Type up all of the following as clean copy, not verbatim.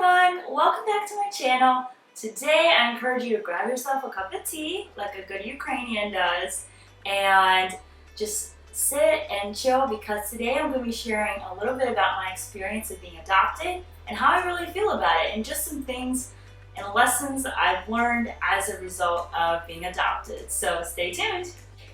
everyone! Welcome back to my channel. Today I encourage you to grab yourself a cup of tea like a good Ukrainian does and just sit and chill because today I'm going to be sharing a little bit about my experience of being adopted and how I really feel about it and just some things and lessons I've learned as a result of being adopted. So stay tuned.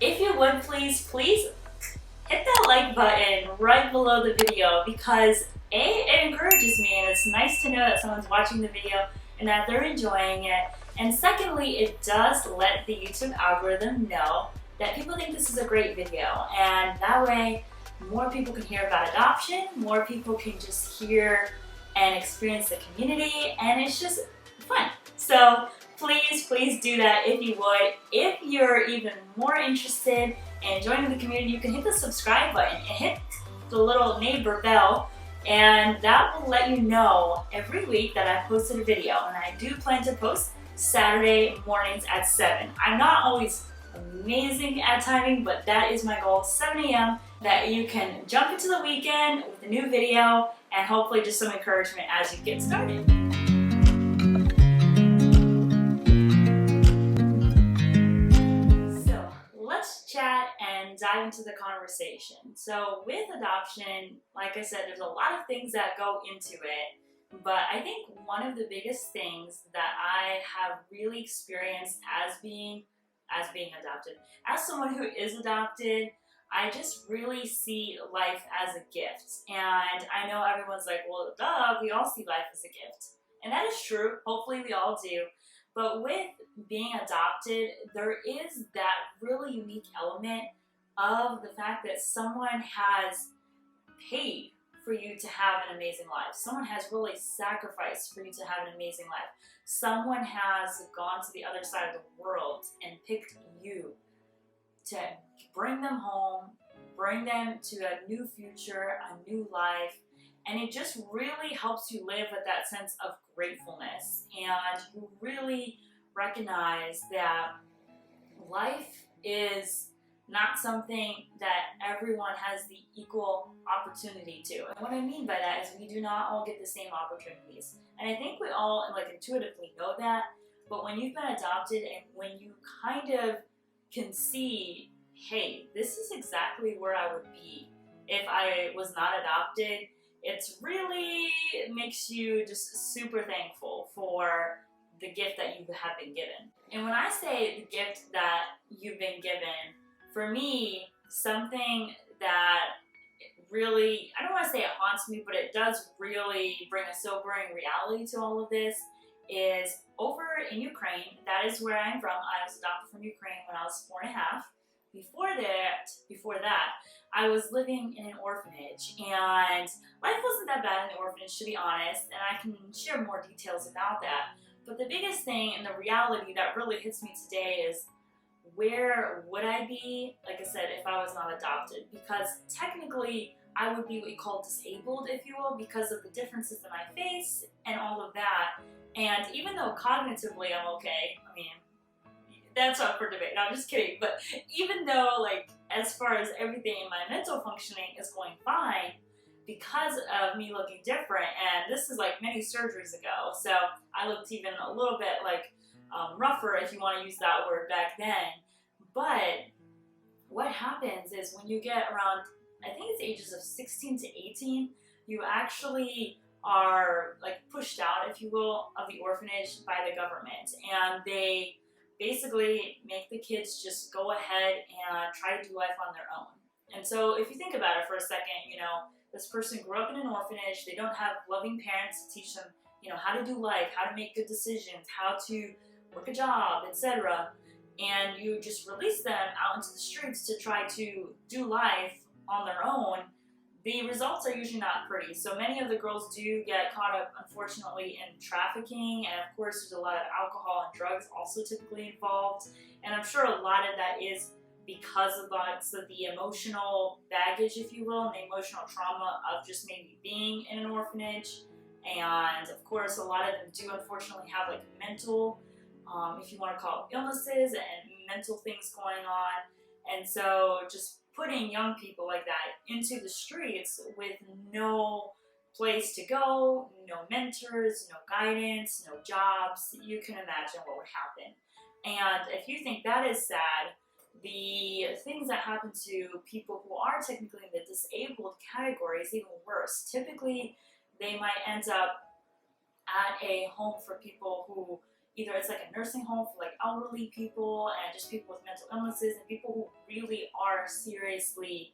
If you would please hit that like button right below the video because it encourages me and it's nice to know that someone's watching the video and that they're enjoying it. And secondly, it does let the YouTube algorithm know that people think this is a great video, and that way more people can hear about adoption, more people can just hear and experience the community, and it's just fun. So please do that if you would. If you're even more interested in joining the community, you can hit the subscribe button and hit the little neighbor bell, and that will let you know every week that I've posted a video. And I do plan to post Saturday mornings at 7. I'm not always amazing at timing, but that is my goal, 7 a.m. that you can jump into the weekend with a new video and hopefully just some encouragement as you get started. So let's chat and dive into the conversation. So with adoption, like I said, there's a lot of things that go into it. But I think one of the biggest things that I have really experienced as being adopted, as someone who is adopted, I just really see life as a gift. And I know everyone's like, well, duh, we all see life as a gift. And that is true. Hopefully we all do. But with being adopted, there is that really unique element of the fact that someone has paid for you to have an amazing life. Someone has really sacrificed for you to have an amazing life. Someone has gone to the other side of the world and picked you to bring them home, bring them to a new future, a new life, and it just really helps you live with that sense of gratefulness, and you really recognize that life is not something that everyone has the equal opportunity to. And what I mean by that is we do not all get the same opportunities. And I think we all intuitively know that, but when you've been adopted and when you kind of can see, hey, this is exactly where I would be if I was not adopted, it makes you just super thankful for the gift that you have been given. And when I say the gift that you've been given, for me, something that really, I don't want to say it haunts me, but it does really bring a sobering reality to all of this, is over in Ukraine. That is where I'm from. I was adopted from Ukraine when I was 4.5. Before that, I was living in an orphanage, and life wasn't that bad in the orphanage, to be honest, and I can share more details about that. But the biggest thing and the reality that really hits me today is, where would I be, like I said, if I was not adopted? Because technically, I would be what you call disabled, if you will, because of the differences in my face and all of that. And even though cognitively I'm okay, I mean, that's up for debate, no, I'm just kidding, but even though, like, as far as everything in my mental functioning is going fine, because of me looking different, and this is like many surgeries ago, so I looked even a little bit like rougher, if you want to use that word, back then. But what happens is when you get around, I think it's ages of 16 to 18, you actually are like pushed out, if you will, of the orphanage by the government, and they basically make the kids just go ahead and try to do life on their own. And so if you think about it for a second, you know, this person grew up in an orphanage, they don't have loving parents to teach them, you know, how to do life, how to make good decisions, how to work a job, etc. And you just release them out into the streets to try to do life on their own. The results are usually not pretty. So many of the girls do get caught up, unfortunately, in trafficking, and of course there's a lot of alcohol and drugs also typically involved. And I'm sure a lot of that is because of the emotional baggage, if you will, and the emotional trauma of just maybe being in an orphanage. And of course a lot of them do unfortunately have like mental, if you want to call it, illnesses and mental things going on. And so just putting young people like that into the streets with no place to go, no mentors, no guidance, no jobs. You can imagine what would happen. And if you think that is sad, the things that happen to people who are technically in the disabled category is even worse. Typically, they might end up at a home for people who either it's like a nursing home for like elderly people and just people with mental illnesses and people who really are seriously,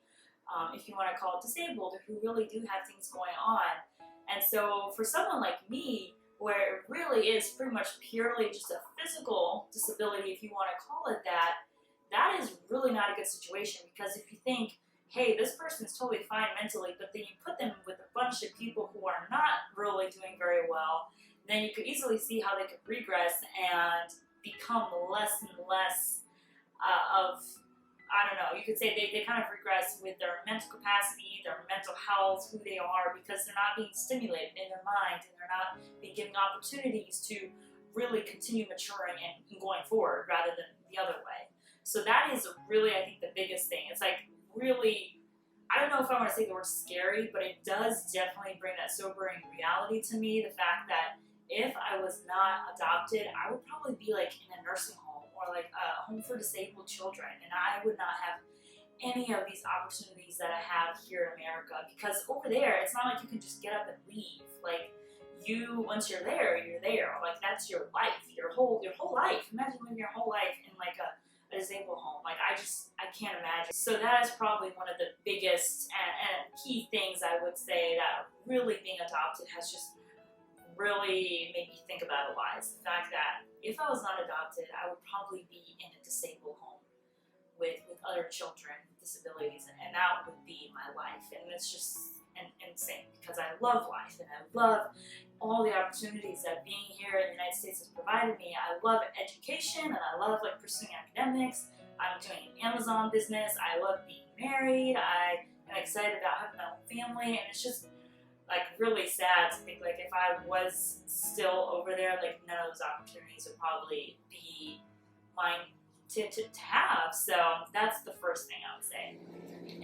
if you want to call it disabled, or who really do have things going on. And so for someone like me, where it really is pretty much purely just a physical disability, if you want to call it that, that is really not a good situation, because if you think, hey, this person is totally fine mentally, but then you put them with a bunch of people who are not really doing very well, then you could easily see how they could regress and become less and less of, I don't know, you could say they kind of regress with their mental capacity, their mental health, who they are, because they're not being stimulated in their mind and they're not being given opportunities to really continue maturing and going forward rather than the other way. So that is really, I think, the biggest thing. It's like really, I don't know if I want to say the word scary, but it does definitely bring that sobering reality to me. The fact that if I was not adopted, I would probably be like in a nursing home or like a home for disabled children, and I would not have any of these opportunities that I have here in America, because over there, it's not like you can just get up and leave. Like, you, once you're there, like that's your life, your whole life. Imagine living your whole life in like a disabled home. Like, I can't imagine. So that is probably one of the biggest and key things I would say that really being adopted has just really made me think about it wise. The fact that if I was not adopted, I would probably be in a disabled home with other children with disabilities, and that would be my life. And it's just insane, because I love life and I love all the opportunities that being here in the United States has provided me. I love education and I love like pursuing academics. I'm doing an Amazon business. I love being married. I am excited about having my own family, and it's just like really sad to think like if I was still over there, like none of those opportunities would probably be mine to have. So that's the first thing I would say.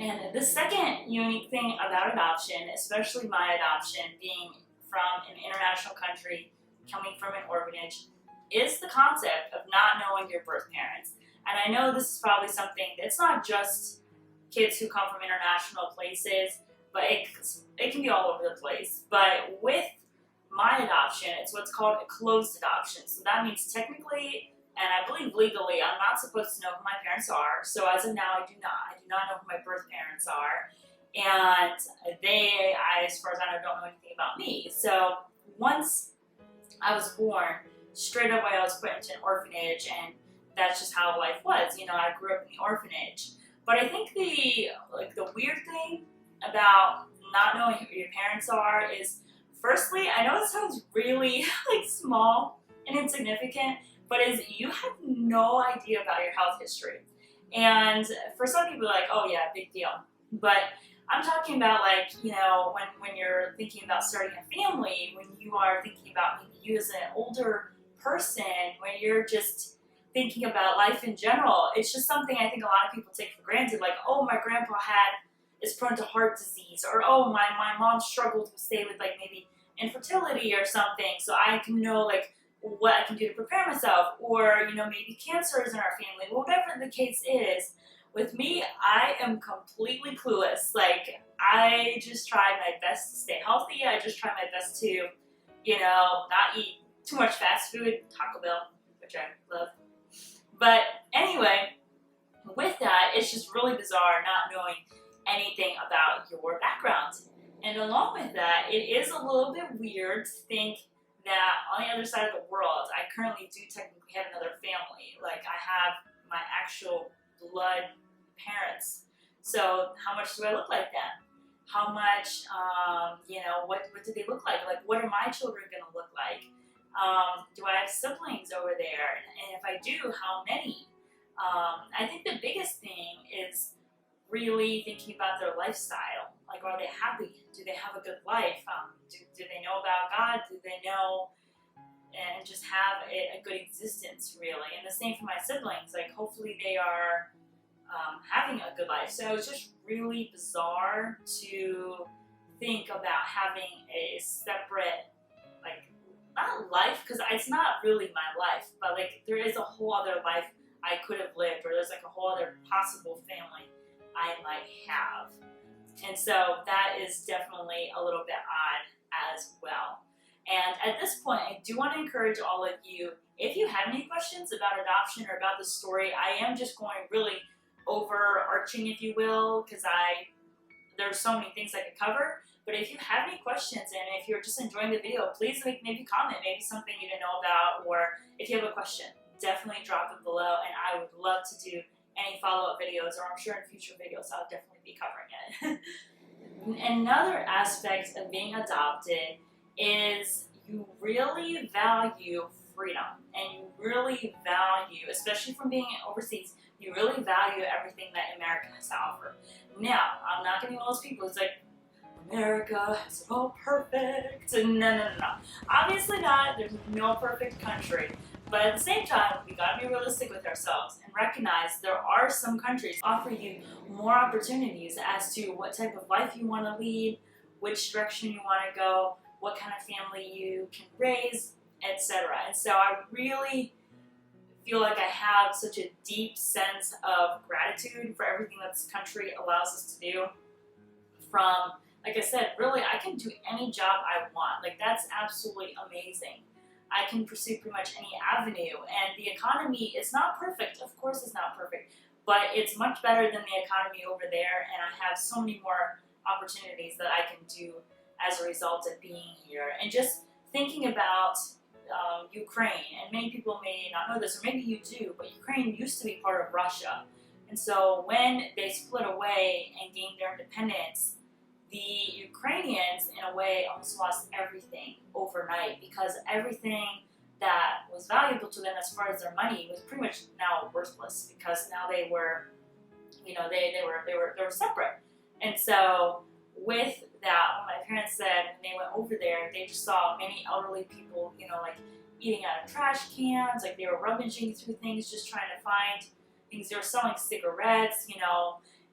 And the second unique thing about adoption, especially my adoption, being from an international country, coming from an orphanage, is the concept of not knowing your birth parents. And I know this is probably something that's not just kids who come from international places, but it can be all over the place. But with my adoption, it's what's called a closed adoption. So that means technically, and I believe legally, I'm not supposed to know who my parents are. So as of now, I do not know who my birth parents are. And they, as far as I know, don't know anything about me. So once I was born, straight away I was put into an orphanage, and that's just how life was. You know, I grew up in the orphanage. But I think the weird thing about not knowing who your parents are is, firstly, I know it sounds really like small and insignificant, but is you have no idea about your health history. And for some people, like, oh yeah, big deal. But I'm talking about, like, you know, when you're thinking about starting a family, when you are thinking about maybe you as an older person, when you're just thinking about life in general, it's just something I think a lot of people take for granted. Like, oh, my grandpa is prone to heart disease, or oh, my mom struggled with like maybe infertility or something, so I can know like what I can do to prepare myself, or you know, maybe cancer is in our family. Whatever the case is, with me, I am completely clueless. Like, I just tried my best to stay healthy. I just tried my best to, you know, not eat too much fast food, Taco Bell, which I love. But anyway, with that, it's just really bizarre not knowing anything about your background. And along with that, it is a little bit weird to think that on the other side of the world, I currently do technically have another family. Like, I have my actual blood parents. So how much do I look like them? How much, you know, what do they look like? Like, what are my children gonna look like? Do I have siblings over there? And if I do, how many? I think the biggest thing is really thinking about their lifestyle. Like, are they happy? Do they have a good life? Do they know about God? Do they know and just have a good existence, really? And the same for my siblings. Like, hopefully they are having a good life. So it's just really bizarre to think about having a separate, like, not life, because it's not really my life, but like there is a whole other life I could have lived, or there's like a whole other possible family I might have. And so that is definitely a little bit odd as well. And at this point, I do want to encourage all of you, if you have any questions about adoption or about the story, I am just going really overarching, if you will, because there's so many things I could cover. But if you have any questions, and if you're just enjoying the video, please maybe comment, maybe something you didn't know about, or if you have a question, definitely drop it below, and I would love to do any follow-up videos, or I'm sure in future videos I'll definitely be covering it. Another aspect of being adopted is you really value freedom, and you really value, especially from being overseas, you really value everything that America has to offer. Now, I'm not going to be one of those people who's like, America has it all perfect. No. Obviously not. There's no perfect country. But at the same time, we gotta be realistic with ourselves and recognize there are some countries that offer you more opportunities as to what type of life you want to lead, which direction you want to go, what kind of family you can raise, etc. And so I really feel like I have such a deep sense of gratitude for everything that this country allows us to do. From, like I said, really, I can do any job I want. Like, that's absolutely amazing. I can pursue pretty much any avenue, and the economy is not perfect. Of course it's not perfect, but it's much better than the economy over there, and I have so many more opportunities that I can do as a result of being here. And just thinking about Ukraine, and many people may not know this, or maybe you do, but Ukraine used to be part of Russia. And so when they split away and gained their independence, the Ukrainians, in a way, almost lost everything overnight, because everything that was valuable to them as far as their money was pretty much now worthless, because now they were, they were separate. And so with that, when my parents said when they went over there, they just saw many elderly people, like eating out of trash cans, like they were rummaging through things, just trying to find things. They were selling cigarettes,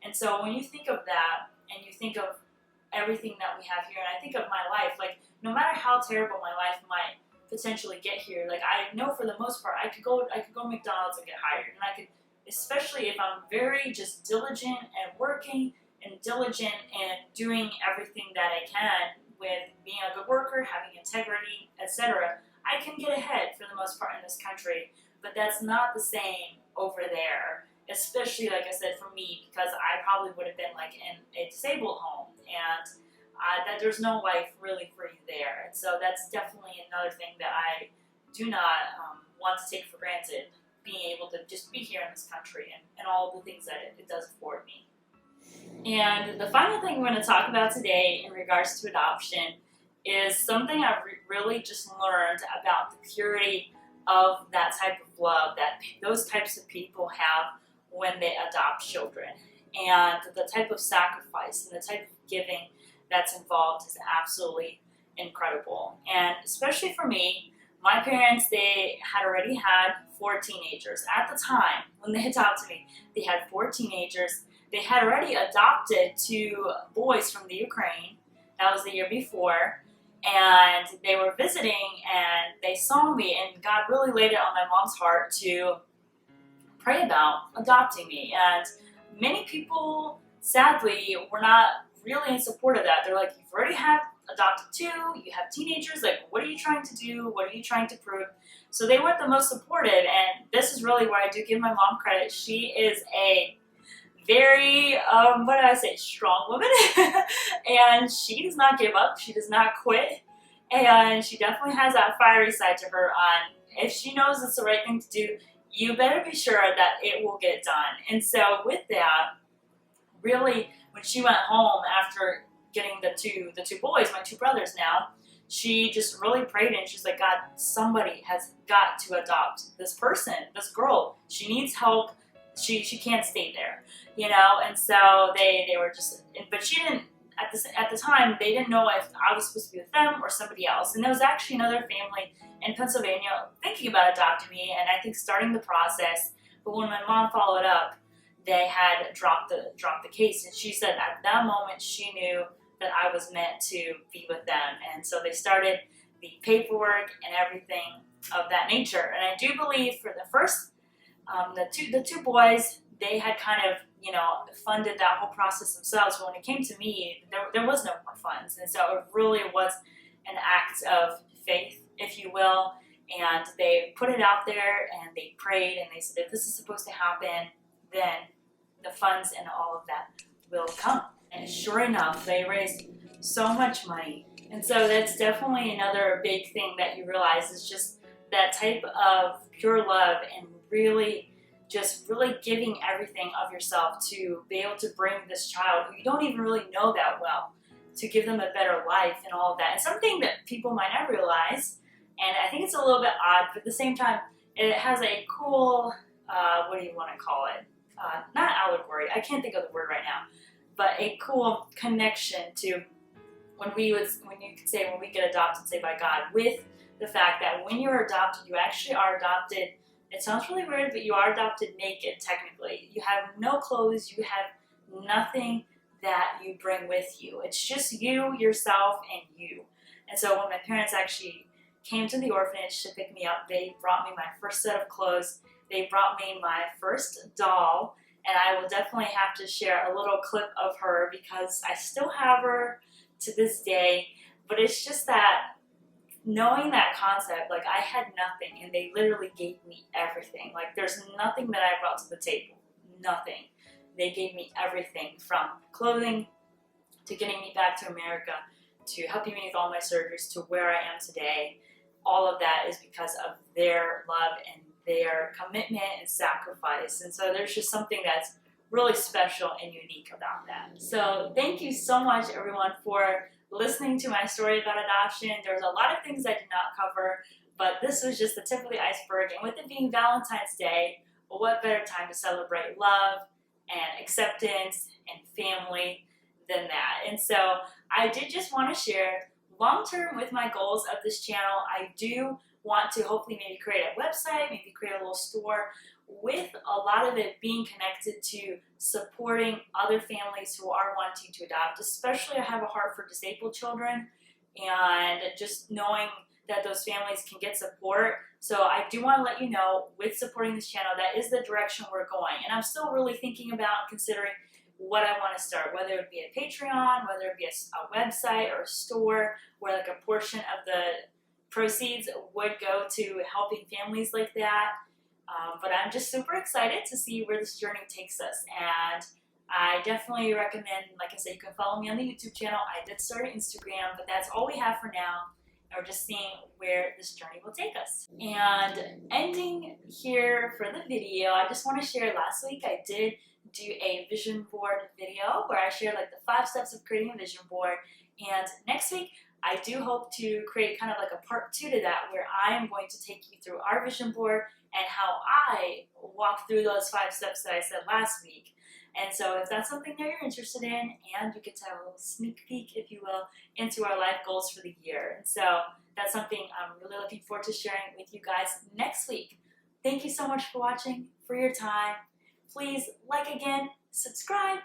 And so when you think of that, and you think of everything that we have here, and I think of my life, like, no matter how terrible my life might potentially get here, like, I know for the most part I could go to McDonald's and get hired, and I could, especially if I'm very just diligent and working and diligent and doing everything that I can with being a good worker, having integrity, etc., I can get ahead for the most part in this country. But that's not the same over there, especially, like I said, for me, because I probably would have been like in a disabled home, and that there's no life really for you there. And so that's definitely another thing that I do not want to take for granted, being able to just be here in this country and all the things that it does afford me. And the final thing we're going to talk about today in regards to adoption is something I've really just learned about the purity of that type of love that those types of people have when they adopt children, and the type of sacrifice and the type of giving that's involved is absolutely incredible. And especially for me, my parents, they had already had 4 teenagers. At the time when they adopted me, they had 4 teenagers. They had already adopted 2 boys from the Ukraine. That was the year before. And they were visiting, and they saw me, and God really laid it on my mom's heart to pray about adopting me. And many people, sadly, were not really in support of that. They're like, you've already had adopted 2, you have teenagers, like, what are you trying to do? What are you trying to prove? So they weren't the most supportive, and this is really where I do give my mom credit. She is a very, strong woman, and she does not give up, she does not quit, and she definitely has that fiery side to her on, if she knows it's the right thing to do, you better be sure that it will get done. And so with that, really, when she went home after getting the two boys, my 2 brothers now, she just really prayed, and she's like, God, somebody has got to adopt this person, this girl. She needs help. She can't stay there, And so they were just, but she didn't, at the time, they didn't know if I was supposed to be with them or somebody else. And there was actually another family in Pennsylvania thinking about adopting me, and I think starting the process. But when my mom followed up, they had dropped the case, and she said at that moment she knew that I was meant to be with them. And so they started the paperwork and everything of that nature. And I do believe for the first, the two boys, they had kind of, funded that whole process themselves. But when it came to me, there was no more funds. And so it really was an act of faith, if you will. And they put it out there and they prayed and they said, if this is supposed to happen, then the funds and all of that will come. And sure enough, they raised so much money. And so that's definitely another big thing that you realize is just that type of pure love and really giving everything of yourself to be able to bring this child who you don't even really know that well, to give them a better life and all of that. And something that people might not realize, and I think it's a little bit odd, but at the same time, it has a cool, what do you want to call it? Not allegory, I can't think of the word right now, but a cool connection to when you could say when we get adopted, say by God, with the fact that when you're adopted, you actually are adopted. It sounds really weird, but you are adopted naked, technically. You have no clothes, you have nothing that you bring with you. It's just you, yourself, and you. And so when my parents actually came to the orphanage to pick me up, they brought me my first set of clothes. They brought me my first doll, and I will definitely have to share a little clip of her because I still have her to this day. But it's just that knowing that concept, like I had nothing and they literally gave me everything. Like there's nothing that I brought to the table, nothing. They gave me everything from clothing to getting me back to America to helping me with all my surgeries to where I am today. All of that is because of their love and their commitment and sacrifice. And so there's just something that's really special and unique about that. So thank you so much, everyone, for listening to my story about adoption. There's a lot of things I did not cover, but this was just the tip of the iceberg. And with it being Valentine's Day, well, what better time to celebrate love and acceptance and family than that? And so I did just want to share long-term with my goals of this channel. I do want to hopefully maybe create a website, maybe create a little store, with a lot of it being connected to supporting other families who are wanting to adopt. Especially I have a heart for disabled children and just knowing that those families can get support. So I do want to let you know, with supporting this channel, that is the direction we're going. And I'm still really thinking about and considering what I want to start, whether it be a Patreon, whether it be a website or a store where like a portion of the proceeds would go to helping families like that. But I'm just super excited to see where this journey takes us. And I definitely recommend, like I said, you can follow me on the YouTube channel. I did start an Instagram, but that's all we have for now. And we're just seeing where this journey will take us. And ending here for the video, I just want to share, last week I did do a vision board video where I shared like the 5 steps of creating a vision board. And next week, I do hope to create kind of like a part 2 to that, where I am going to take you through our vision board and how I walk through those 5 steps that I said last week. And so if that's something that you're interested in, and you get to have a little sneak peek, if you will, into our life goals for the year. And so that's something I'm really looking forward to sharing with you guys next week. Thank you so much for watching, for your time. Please like again, subscribe.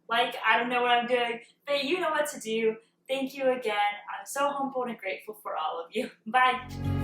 Like, I don't know what I'm doing, but you know what to do. Thank you again. I'm so humbled and grateful for all of you. Bye.